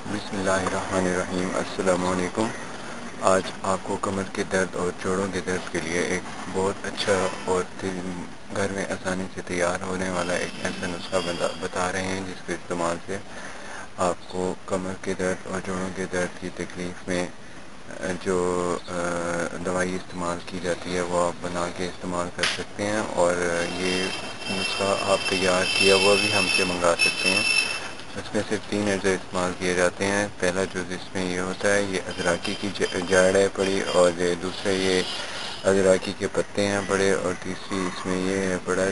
بسم اللہ الرحمن الرحیم۔ السلام علیکم۔ آج آپ کو کمر کے درد اور جوڑوں کے درد کے لیے ایک بہت اچھا اور گھر میں آسانی سے تیار ہونے والا ایک ایسا نسخہ بتا رہے ہیں جس کے استعمال سے آپ کو کمر کے درد اور جوڑوں کے درد کی تکلیف میں جو دوائی استعمال کی جاتی ہے وہ آپ بنا کے استعمال کر سکتے ہیں، اور یہ نسخہ آپ تیار کیا ہوا بھی ہم سے منگا سکتے ہیں۔ اس میں صرف 3 اجزاء استعمال کیے جاتے ہیں۔ پہلا جو اس میں یہ ہوتا ہے، یہ ادراکی کی جڑ ہے پڑی، اور دوسرا یہ ادراکی کے پتے ہیں پڑے، اور تیسری اس میں یہ ہے پڑا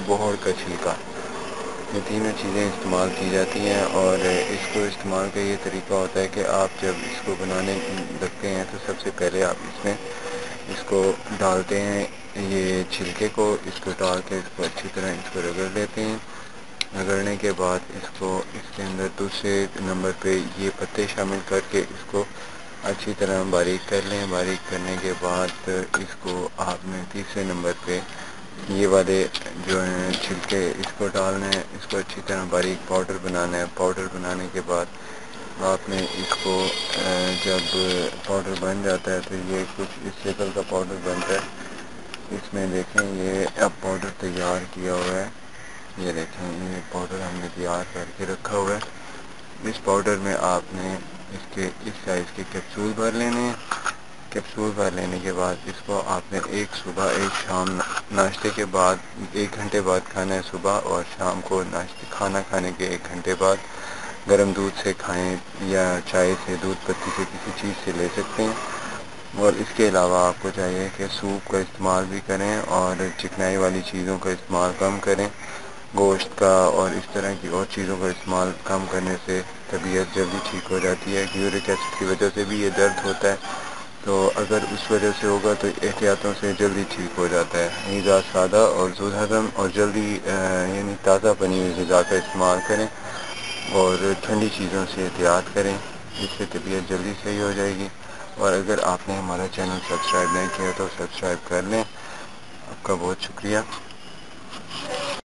بہڑ کا چھلکا۔ یہ تینوں چیزیں استعمال کی جاتی ہیں، اور اس کو استعمال کا یہ طریقہ ہوتا ہے کہ آپ جب اس کو بنانے لگتے ہیں تو سب سے پہلے آپ اس کو ڈالتے ہیں، یہ چھلکے کو اس کو ڈال کے اس کو اچھی طرح اس کو رگڑ لیتے ہیں۔ رگڑنے کے بعد اس کے اندر دوسرے نمبر پہ یہ پتے شامل کر کے اس کو اچھی طرح باریک کر لیں۔ باریک کرنے کے بعد اس کو آپ نے تیسرے نمبر پہ یہ والے جو ہیں چھلکے اس کو ڈالنا ہے، اس کو اچھی طرح باریک پاؤڈر بنانا ہے۔ پاؤڈر بنانے کے بعد آپ نے اس کو جب پاؤڈر بن جاتا ہے تو یہ کچھ اس شکل کا پاؤڈر بنتا ہے۔ اس میں دیکھیں یہ اب پاؤڈر تیار کیا ہوا ہے، یہ دیکھیں یہ پاؤڈر ہم نے تیار کر کے رکھا ہوا ہے۔ اس پاؤڈر میں آپ نے اس سائز کے کیپسول بھر لینے ہیں۔ کیپسول بھر لینے کے بعد اس کو آپ نے ایک صبح ایک شام ناشتے کے بعد 1 گھنٹے بعد کھانا ہے صبح، اور شام کو کھانا کھانے کے 1 گھنٹے بعد گرم دودھ سے کھائیں، یا چائے سے، دودھ پتی سے، کسی چیز سے لے سکتے ہیں۔ اور اس کے علاوہ آپ کو چاہیے کہ سوپ کا استعمال بھی کریں، اور چکنائی والی چیزوں کا استعمال کم کریں، گوشت کا اور اس طرح کی اور چیزوں کا استعمال کم کرنے سے طبیعت جلدی ٹھیک ہو جاتی ہے۔ یورک ایسڈ کی وجہ سے بھی یہ درد ہوتا ہے، تو اگر اس وجہ سے ہوگا تو احتیاطوں سے جلدی ٹھیک ہو جاتا ہے۔ غذا سادہ اور ذو ہضم اور جلدی یعنی تازہ بنی ہوئی غذا کا استعمال کریں، اور ٹھنڈی چیزوں سے احتیاط کریں، جس سے طبیعت جلدی صحیح ہو جائے گی۔ اور اگر آپ نے ہمارا چینل سبسکرائب نہیں کیا تو سبسکرائب کر لیں۔ آپ کا بہت شکریہ۔